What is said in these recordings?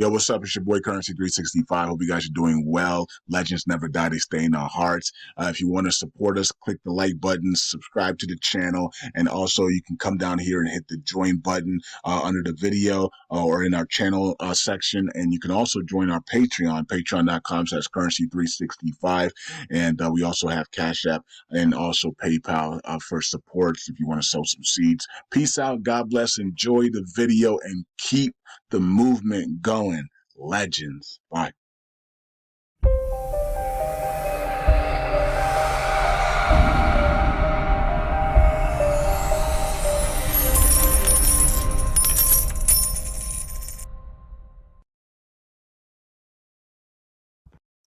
Yo, what's up? It's your boy Currency 365. Hope you guys are doing well. Legends never die, they stay in our hearts. If you want to support us, click the like button, subscribe to the channel, and also you can come down here and hit the join button under the video or in our channel section. And you can also join our Patreon, patreon.com/currency365. And we also have Cash App and also PayPal for supports if you want to sow some seeds. Peace out. God bless. Enjoy the video and keep the movement going. Legends. Bye.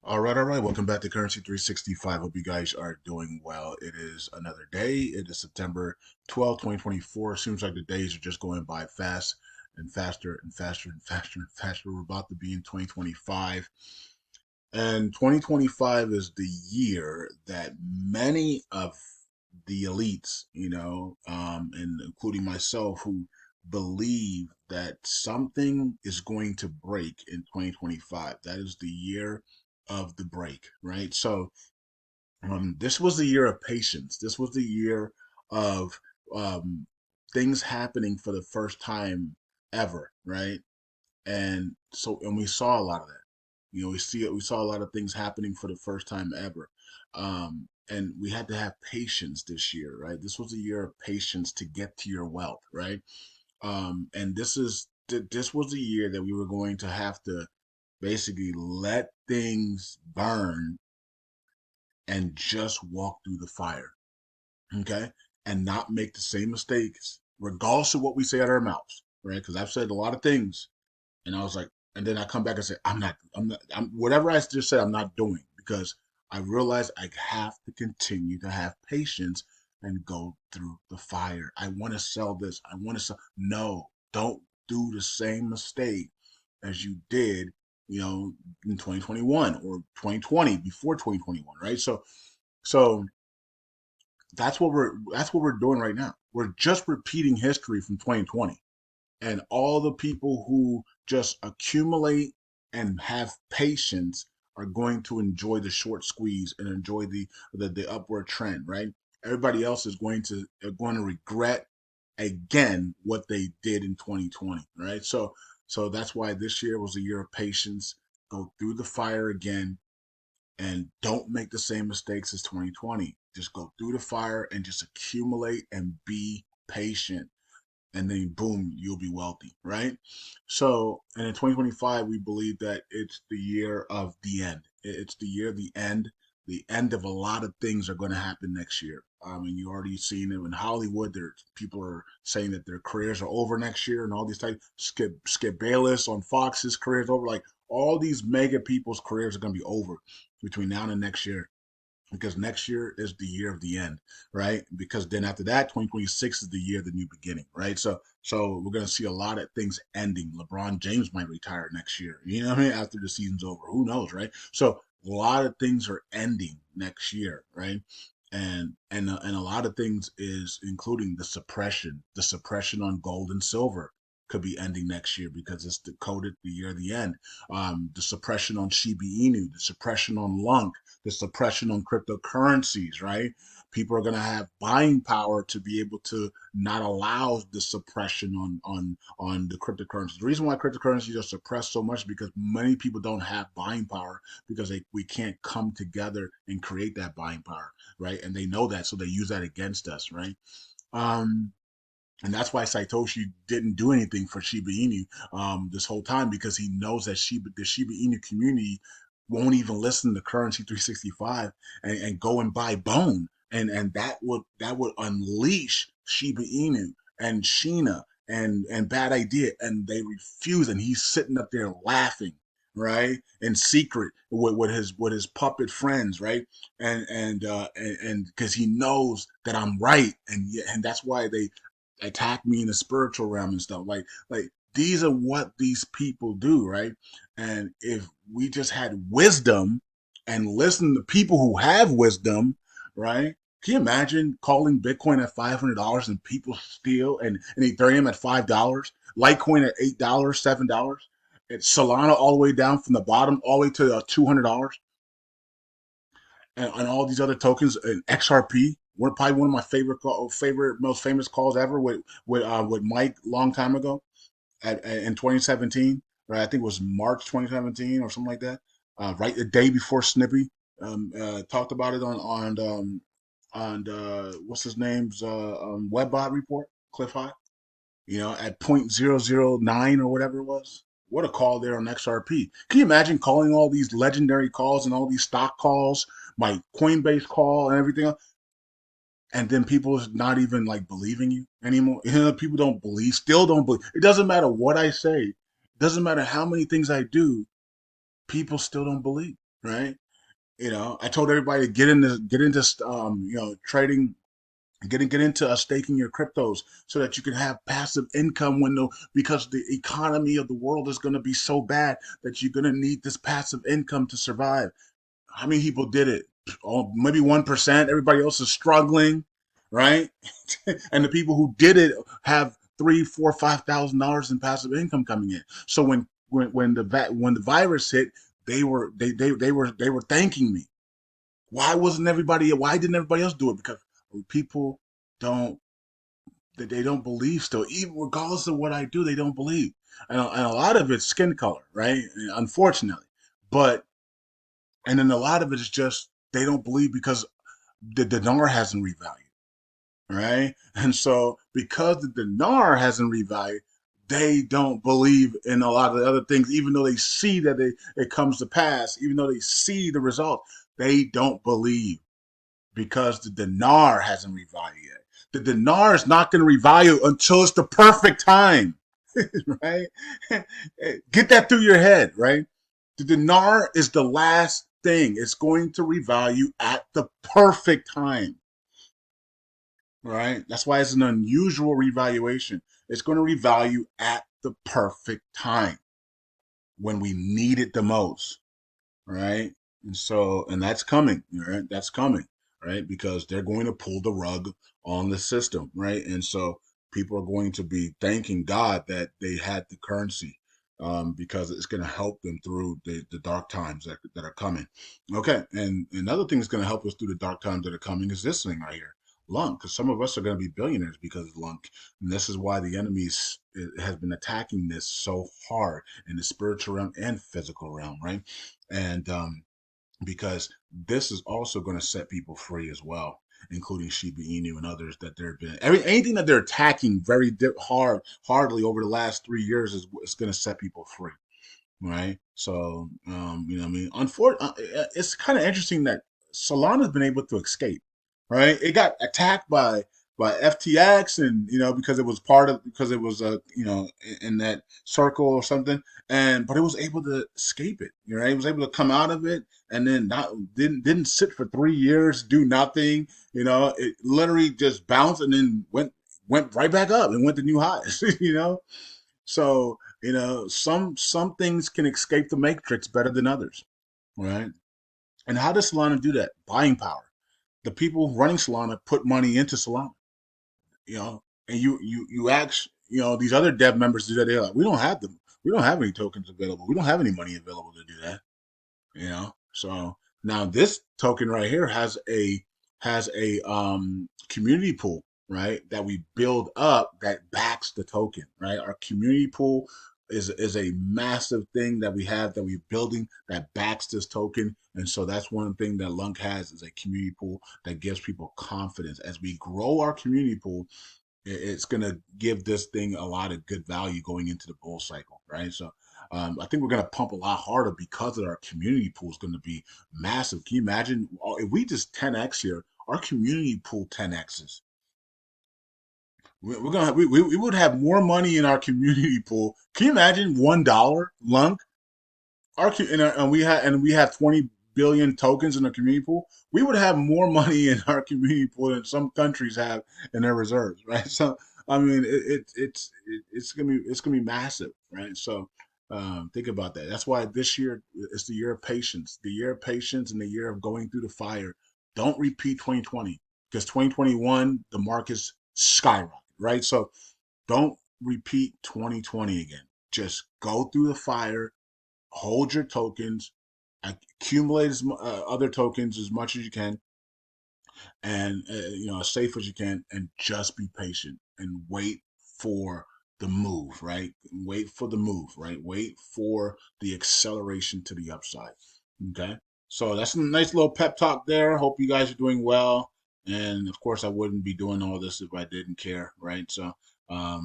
All right, all right. Welcome back to Currency 365. Hope you guys are doing well. It is another day. It is September 12th, 2024. Seems like the days are just going by fast and faster and faster and faster and faster. We're about to be in 2025. And 2025 is the year that many of the elites, and including myself, who believe that something is going to break in 2025. That is the year of the break, right? So, this was the year of patience. This was the year of um, things happening for the first time ever, right? And we saw a lot of that. We saw a lot of things happening for the first time ever. And we had to have patience this year, right? This was a year of patience to get to your wealth, right? And this was a year that we were going to have to basically let things burn and just walk through the fire, okay? And not make the same mistakes, regardless of what we say out of our mouths, right? Because I've said a lot of things and I was like, and then I come back and say, whatever I just said, I'm not doing because I realized I have to continue to have patience and go through the fire. I want to sell this. I want to sell. No, don't do the same mistake as you did, in 2021 or 2020 before 2021, right? So that's what we're doing right now. We're just repeating history from 2020 and all the people who just accumulate and have patience are going to enjoy the short squeeze and enjoy the upward trend, right? Everybody else is going to regret again what they did in 2020, right? So that's why this year was a year of patience. Go through the fire again and don't make the same mistakes as 2020. Just go through the fire and just accumulate and be patient, and then boom, you'll be wealthy, right? So, and in 2025, we believe that it's the year of the end. It's the year of the end. The end of a lot of things are going to happen next year. I mean, you already seen it in Hollywood. There, people are saying that their careers are over next year, and all these types. Skip Bayless on Fox, his career's over. Like all these mega people's careers are going to be over between now and next year because next year is the year of the end, right? Because then after that, 2026 is the year of the new beginning, right? So we're gonna see a lot of things ending. LeBron James might retire next year, you know what I mean? After the season's over, who knows, right? So a lot of things are ending next year, right? And a lot of things is including the suppression on gold and silver could be ending next year because it's decoded the year of the end. The suppression on Shiba Inu, the suppression on LUNC, the suppression on cryptocurrencies, right? People are going to have buying power to be able to not allow the suppression on the cryptocurrencies. The reason why cryptocurrencies are suppressed so much is because many people don't have buying power because we can't come together and create that buying power, right? And they know that, so they use that against us, right? Um, and that's why Satoshi didn't do anything for Shiba Inu this whole time because he knows that the Shiba Inu community won't even listen to Currency 365 and go and buy Bone, and that would unleash Shiba Inu and Sheena and Bad Idea, and they refuse, and he's sitting up there laughing, right, in secret with his puppet friends, right, and because he knows that I'm right, and that's why they attack me in the spiritual realm and stuff. Like these are what these people do, right? And if we just had wisdom and listen to people who have wisdom, right? Can you imagine calling Bitcoin at $500 and people steal and Ethereum at $5, Litecoin at $8, $7? It's Solana all the way down from the bottom all the way to $200, and all these other tokens and XRP. Probably one of my favorite most famous calls ever with Mike long time ago in 2017. Right, I think it was March 2017 or something like that. Right, the day before Snippy talked about it on what's his name's Webbot report, Cliff High. At 0.009 or whatever it was. What a call there on XRP. Can you imagine calling all these legendary calls and all these stock calls, my Coinbase call and everything else, and then people is not even like believing you anymore? People don't believe, still don't believe. It doesn't matter what I say. It doesn't matter how many things I do. People still don't believe, right? I told everybody to get into trading, get into staking your cryptos so that you can have passive income because the economy of the world is going to be so bad that you're going to need this passive income to survive. How many people did it? Oh, maybe 1%. Everybody else is struggling, right? And the people who did it have three, four, $5,000 in passive income coming in. So when the virus hit, they were thanking me. Why didn't everybody else do it? Because people don't they don't believe still. Even regardless of what I do, they don't believe. And a lot of it's skin color, right? Unfortunately. But and then a lot of it is just they don't believe because the dinar hasn't revalued, right? And so because the dinar hasn't revalued, they don't believe in a lot of the other things, even though they see that it comes to pass, even though they see the result, they don't believe because the dinar hasn't revalued yet. The dinar is not going to revalue until it's the perfect time, right? Get that through your head, right? The dinar is the last thing. It's going to revalue at the perfect time, right? That's why it's an unusual revaluation. It's going to revalue at the perfect time when we need it the most, right? And that's coming, right? That's coming, right? Because they're going to pull the rug on the system, right? And so people are going to be thanking God that they had the currency, because it's going to help them through the dark times that are coming. Okay, and another thing that's going to help us through the dark times that are coming is this thing right here. LUNC, because some of us are going to be billionaires because of LUNC, and this is why the enemies has been attacking this so hard in the spiritual realm and physical realm, right? And because this is also going to set people free as well, including Shiba Inu and others that they've been anything that they're attacking very hardly over the last 3 years is going to set people free, right? So, what I mean. It's kind of interesting that Solana's been able to escape, right? It got attacked by FTX, and because it was because it was in that circle or something, but it was able to escape it. It was able to come out of it, and then not didn't sit for 3 years, do nothing. It literally just bounced and then went right back up and went to new highs. So some things can escape the matrix better than others, right? And how does Solana do that? Buying power. The people running Solana put money into Solana, and you ask, these other dev members do that. They're like, we don't have them. We don't have any tokens available. We don't have any money available to do that. So now this token right here has a community pool, right, that we build up that backs the token, right? Our community pool is a massive thing that we have that we're building that backs this token. And so that's one thing that LUNC has is a community pool that gives people confidence. As we grow our community pool, it's going to give this thing a lot of good value going into the bull cycle, right? So I think we're going to pump a lot harder because of our community pool is going to be massive. Can you imagine if we just 10x here, our community pool 10x's? We're gonna we would have more money in our community pool. Can you imagine $1 lunk? And we have 20 billion tokens in the community pool. We would have more money in our community pool than some countries have in their reserves, right? So I mean, it's gonna be massive, right? So think about that. That's why this year is the year of patience, and the year of going through the fire. Don't repeat 2020 because 2021 the markets skyrocket, right? So don't repeat 2020 again. just go through the fire, hold your tokens, accumulate other tokens as much as you can, and as safe as you can, and just be patient and wait for the move, right? Wait for the move, right? Wait for the acceleration to the upside. Okay. So that's a nice little pep talk there. Hope you guys are doing well. And of course, I wouldn't be doing all this if I didn't care, right? So, I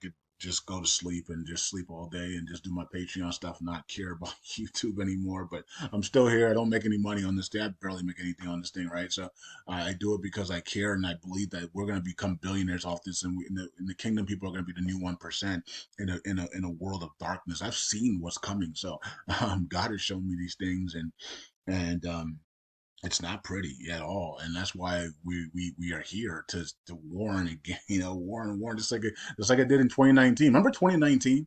could just go to sleep and just sleep all day and just do my Patreon stuff, not care about YouTube anymore. But I'm still here. I don't make any money on this thing. I barely make anything on this thing, right? So I do it because I care and I believe that we're going to become billionaires off this, and in the kingdom, people are going to be the new 1% in a world of darkness. I've seen what's coming, so God has shown me these things, and it's not pretty at all, and that's why we are here to warn again, warn, just like I did in 2019. Remember 2019?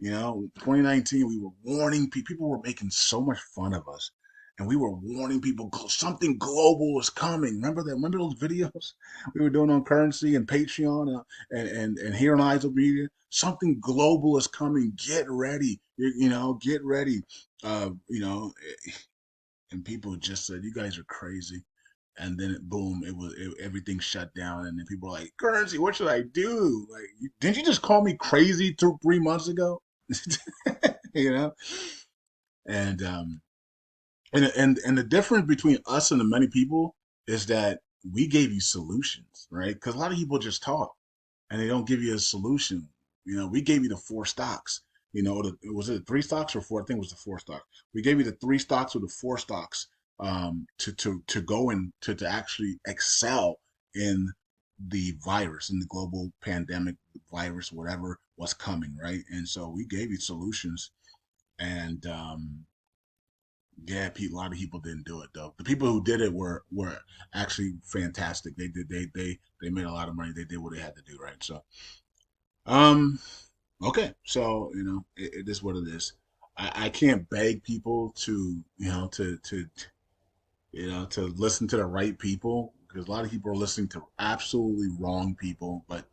2019, we were warning people. People were making so much fun of us. And we were warning people something global was coming. Remember that? Remember those videos we were doing on Currency and Patreon and here on Eyes of Media? Something global is coming. Get ready. Get ready. Uh, you know, and people just said, "You guys are crazy." And then boom, everything shut down, and then people were like, "Currency, what should I do?" Like, didn't you just call me crazy 3 months ago? you know, and and the difference between us and the many people is that we gave you solutions, right? Because a lot of people just talk and they don't give you a solution. We gave you the four stocks. Was it three stocks or four? I think it was the four stocks. We gave you the three stocks or the four stocks to go and to actually excel in the virus, in the global pandemic virus, whatever was coming, right? And so we gave you solutions, and yeah, a lot of people didn't do it though. The people who did it were actually fantastic. They made a lot of money. They did what they had to do, right? So um okay, so it is what it is. I can't beg people to to listen to the right people, because a lot of people are listening to absolutely wrong people. But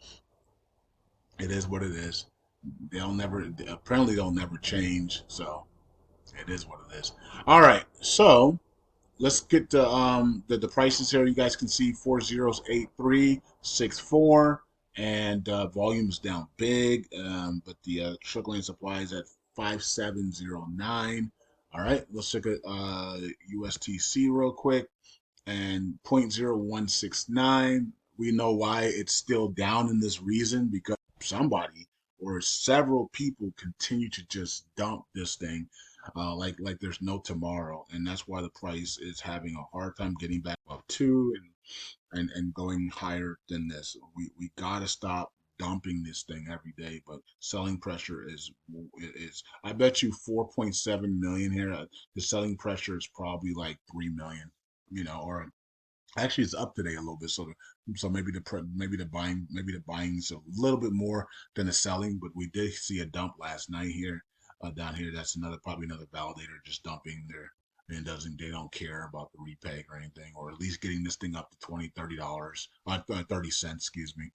it is what it is. They'll never change. So it is what it is. All right, so let's get the prices here. You guys can see 408364, and volume's down big, but the trickle lane supply is at 5709. All right, let's look at USTC real quick, and 0.0169. We know why it's still down in this reason, because somebody or several people continue to just dump this thing like there's no tomorrow, and that's why the price is having a hard time getting back up to and going higher than this. We gotta stop dumping this thing every day, but selling pressure is I bet you 4.7 million here. The selling pressure is probably like 3 million, or actually it's up today a little bit. So maybe the buying's a little bit more than the selling, but we did see a dump last night here, down here. That's probably another validator just dumping there, and they don't care about the repeg or anything, or at least getting this thing up to $20, $30, 30 cents, excuse me.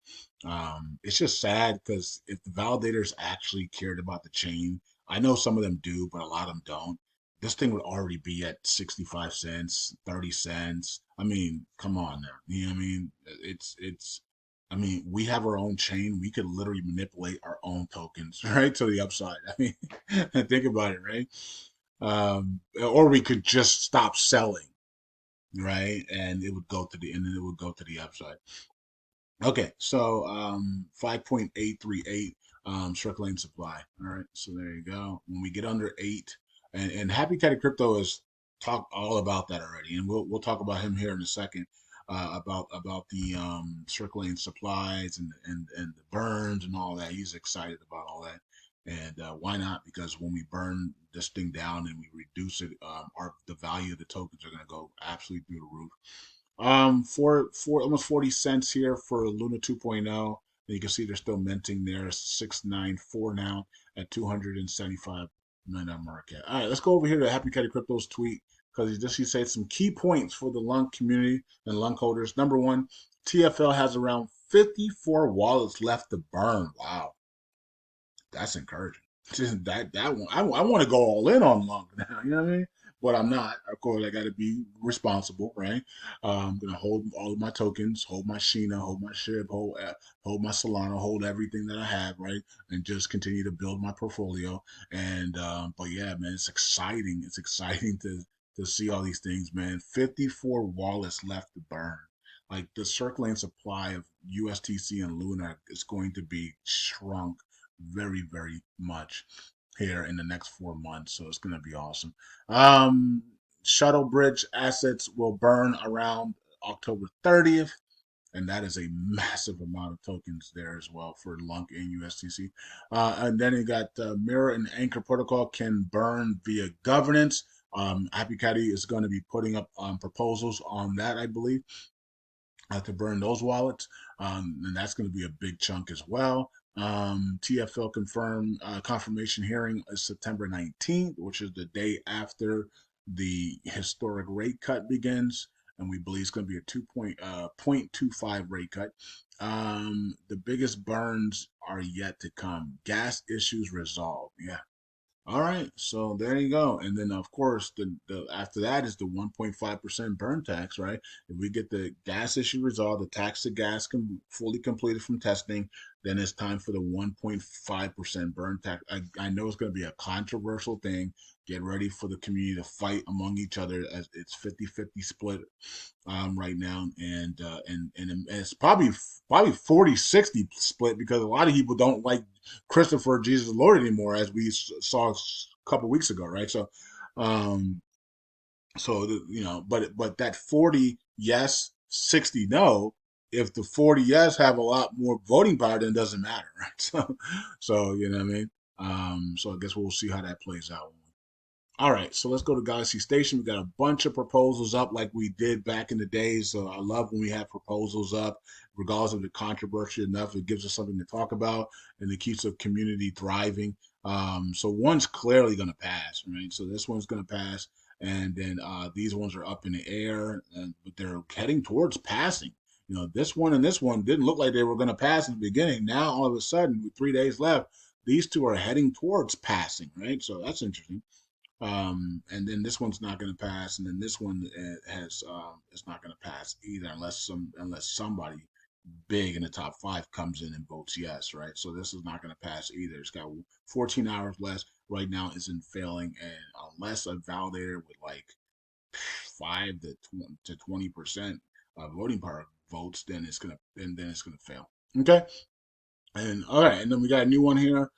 It's just sad, because if the validators actually cared about the chain, I know some of them do, but a lot of them don't. This thing would already be at 65 cents, 30 cents. I mean, come on now. You know what I mean? I mean, we have our own chain. We could literally manipulate our own tokens, right, to the upside. I mean, think about it, right? Or we could just stop selling, right? And it would go to the upside. Okay, so 5.838 circulating supply. All right, so there you go. When we get under 8, and Happy Teddy Crypto has talked all about that already, and we'll talk about him here in a second, about the circulating supplies and the burns and all that. He's excited about all that, and why not? Because when we burn this thing down and we reduce it, the value of the tokens are going to go absolutely through the roof. For almost 40 cents here for Luna 2.0. And you can see they're still minting there. 694 now at 275 million market. All right, let's go over here to Happy Caddy Crypto's tweet, because he said some key points for the LUNC community and LUNC holders. Number one, TFL has around 54 wallets left to burn. Wow, that's encouraging. That one, I want to go all in on LUNC now. You know what I mean? But I'm not. Of course, I got to be responsible, right? I'm gonna hold all of my tokens, hold my Sheena, hold my SHIB, hold my Solana, hold everything that I have, right? And just continue to build my portfolio. And but yeah, man, it's exciting. It's exciting to see all these things, man. 54 wallets left to burn. Like the circulating supply of USTC and Luna is going to be shrunk very, very much here in the next 4 months. So it's going to be awesome. Um, Shuttle Bridge assets will burn around October 30th. And that is a massive amount of tokens there as well for LUNC and USTC. And then you got Mirror and Anchor Protocol can burn via governance. Happy Caddy is going to be putting up proposals on that, I believe, to burn those wallets, and that's going to be a big chunk as well. TFL confirmation hearing is September 19th, which is the day after the historic rate cut begins, and we believe it's going to be a 0.25 rate cut. The biggest burns are yet to come. Gas issues resolved. Yeah, all right, so there you go. And then of course the after that is the 1.5% burn tax, right? If we get the gas issue resolved, the tax to gas fully completed from testing, then it's time for the 1.5% burn tax. I know it's going to be a controversial thing. Get ready for the community to fight among each other as it's 50-50 split right now, and it's probably 40-60 split because a lot of people don't like Christopher Jesus Lord anymore, as we saw a couple weeks ago, right? So, um, but that 40 yes, 60 no. If the 40 yes have a lot more voting power, then it doesn't matter, right? So you know what I mean. So I guess we'll see how that plays out. All right, so let's go to Galaxy Station. We got a bunch of proposals up like we did back in the days. So I love when we have proposals up, regardless of the controversy enough. It gives us something to talk about and it keeps the community thriving. So one's clearly going to pass, right? So this one's going to pass. And then these ones are up in the air, but they're heading towards passing. You know, this one and this one didn't look like they were going to pass in the beginning. Now, all of a sudden, with 3 days left, these two are heading towards passing, right? So that's interesting. And then this one's not going to pass, and then this one has is not going to pass either, unless somebody big in the top five comes in and votes yes, right? So this is not going to pass either. It's got 14 hours left right now, isn't failing, and unless a validator with like 5 to 20% voting power votes, then it's gonna fail. Okay. And all right, and then we got a new one here.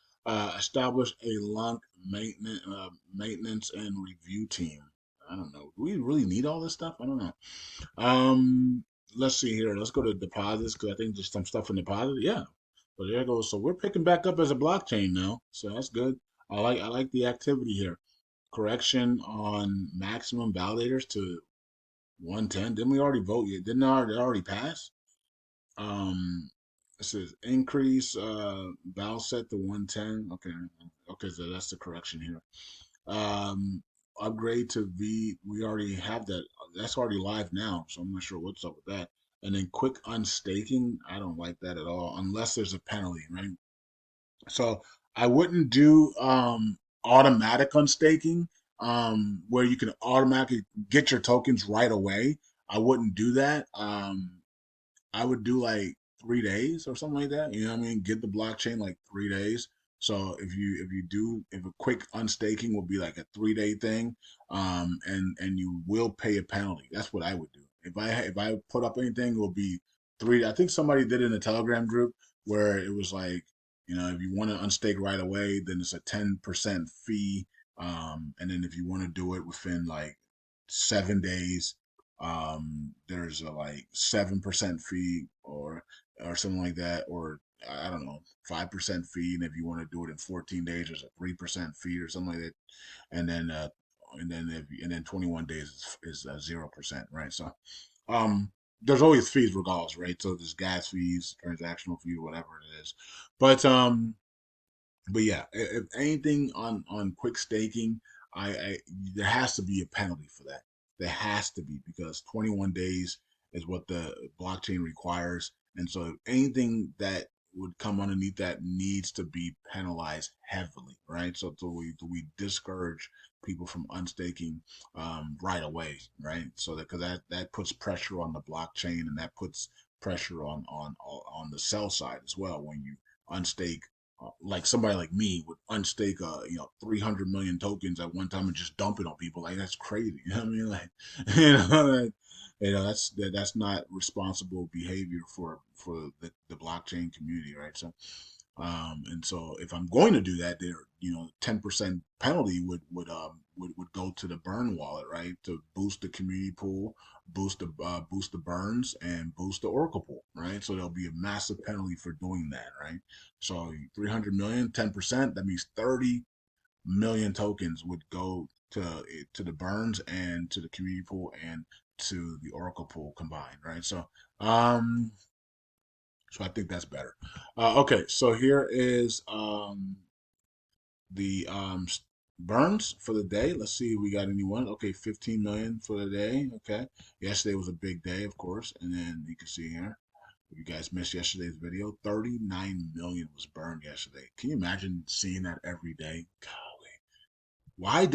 Establish a LUNC maintenance and review team. I don't know. Do we really need all this stuff? I don't know. Let's see here. Let's go to deposits because I think there's some stuff in deposit. Yeah. But there it goes. So we're picking back up as a blockchain now. So that's good. I like the activity here. Correction on maximum validators to 110. Didn't we already vote yet? Didn't it already pass? Um, it says increase val set to 110. Okay, okay, so that's the correction here. Um, Upgrade to V. We already have that. That's already live now, so I'm not sure what's up with that. And then quick unstaking. I don't like that at all, unless there's a penalty, right? So I wouldn't do automatic unstaking, where you can automatically get your tokens right away. I wouldn't do that. I would do like 3 days or something like that. You know what I mean? Get the blockchain like 3 days. So if a quick unstaking will be like a 3 day thing, and you will pay a penalty. That's what I would do. If I put up anything, it will be three. I think somebody did it in a Telegram group where it was like, if you want to unstake right away, then it's a 10% fee. And then if you want to do it within like 7 days, there's a like 7% fee or something like that, or I don't know, 5% fee. And if you want to do it in 14 days, there's a 3% fee or something like that. And then and then 21 days is 0%, right? So there's always fees regardless, right? So there's gas fees, transactional fee, whatever it is. But yeah, if anything on quick staking, I there has to be a penalty for that. There has to be, because 21 days is what the blockchain requires, and so if anything that would come underneath that needs to be penalized heavily, right? So do we discourage people from unstaking right away, right? So that because that puts pressure on the blockchain, and that puts pressure on the sell side as well when you unstake. Like somebody like me would unstake 300 million tokens at one time and just dump it on people. Like that's crazy. You know what I mean? Like you know, like, that's not responsible behavior for the blockchain community, right? So and so if I'm going to do that, there, 10% penalty would go to the burn wallet, right? To boost the community pool, boost the burns, and boost the Oracle pool, right? So there'll be a massive penalty for doing that, right? So 300 million, 10%, that means 30 million tokens would go to the burns and to the community pool and to the Oracle pool combined, right? So I think that's better. Okay, so here is the burns for the day. Let's see if we got anyone. Okay, 15 million for the day. Okay, yesterday was a big day, of course, and then you can see here. If you guys missed yesterday's video, 39 million was burned yesterday. Can you imagine seeing that every day? Golly. Why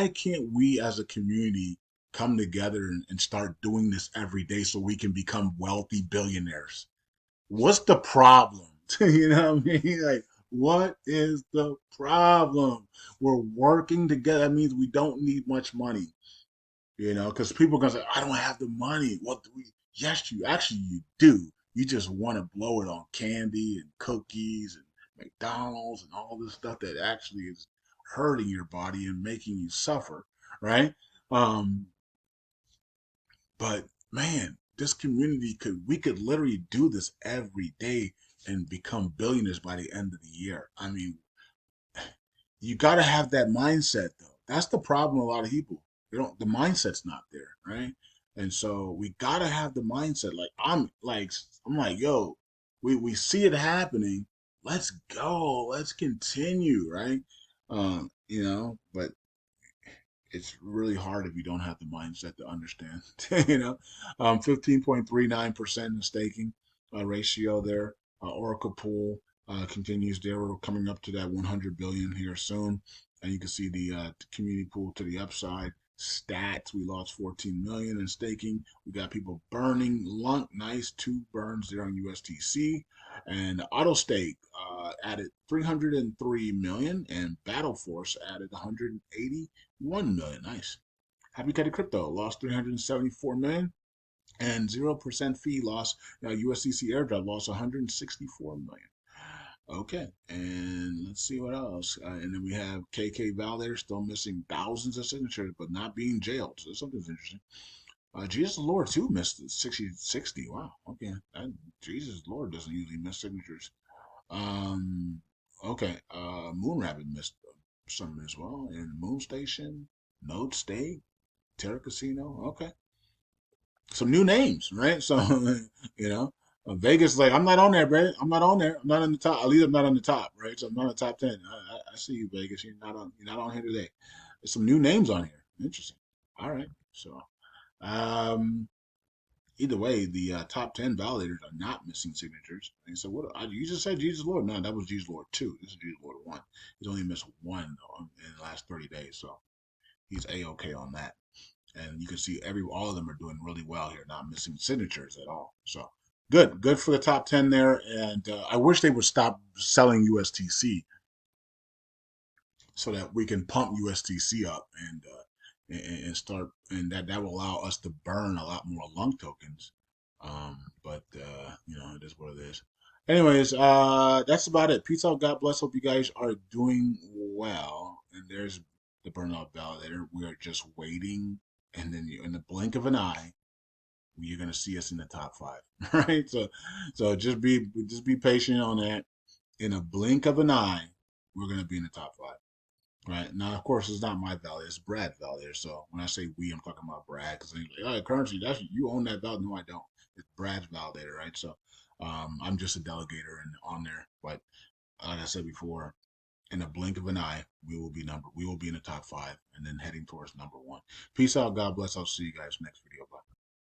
can't we as a community come together and start doing this every day so we can become wealthy billionaires? What's the problem? You know what I mean? Like, what is the problem? We're working together. That means we don't need much money, because people are gonna say, I don't have the money. What do we? Yes, you do. You just want to blow it on candy and cookies and McDonald's and all this stuff that actually is hurting your body and making you suffer, right? Um, but man, this community we could literally do this every day and become billionaires by the end of the year. I mean, you got to have that mindset though. That's the problem with a lot of people. The mindset's not there, right? And so we got to have the mindset. I'm like, yo, we see it happening. Let's go. Let's continue, right? But it's really hard if you don't have the mindset to understand. 15.39% in staking ratio there. Oracle pool continues there. We're coming up to that 100 billion here soon, and you can see the community pool to the upside. Stats, we lost 14 million in staking. We got people burning. LUNC, nice, 2 burns there on USTC. And auto stake added 303 million, and Battle Force added 181 million. Nice. Happy Teddy Crypto lost 374 million, and 0% fee loss. USDC airdrop lost 164 million. Okay, and let's see what else. And then we have KK Validator still missing thousands of signatures, but not being jailed. So something's interesting. Jesus Lord too missed 60. Wow. Okay. Jesus Lord doesn't usually miss signatures. Um. Okay. Moon Rabbit missed some as well, and Moon Station, Node State, Terra Casino. Okay, some new names, right? So you know, Vegas like I'm not on there, bro. I'm not on there. I'm not on the top. At least I'm not on the top, right? So I'm not on the top 10. I see you, Vegas. You're not on. You're not on here today. There's some new names on here. Interesting. All right. So um, either way, the top 10 validators are not missing signatures. And so what? You just said Jesus Lord. No, that was Jesus Lord 2. This is Jesus Lord 1. He's only missed one though, in the last 30 days, so he's a-okay on that. And you can see all of them are doing really well here, not missing signatures at all. So good for the top 10 there. And I wish they would stop selling USTC so that we can pump USTC up and start, and that will allow us to burn a lot more LUNC tokens. But it is what it is. Anyways, that's about it. Peace out. God bless. Hope you guys are doing well. And there's the burnout validator. We are just waiting, and then in the blink of an eye, you're gonna see us in the top 5, right? So just be patient on that. In a blink of an eye, we're gonna be in the top 5. Right now, of course, it's not my validator; it's Brad's validator. So when I say we, I'm talking about Brad because he's like, "Oh, currency, that's you own that validator." No, I don't. It's Brad's validator, right? So I'm just a delegator and on there. But like I said before, in a blink of an eye, we will be in the top 5, and then heading towards number 1. Peace out. God bless. I'll see you guys next video. Bye.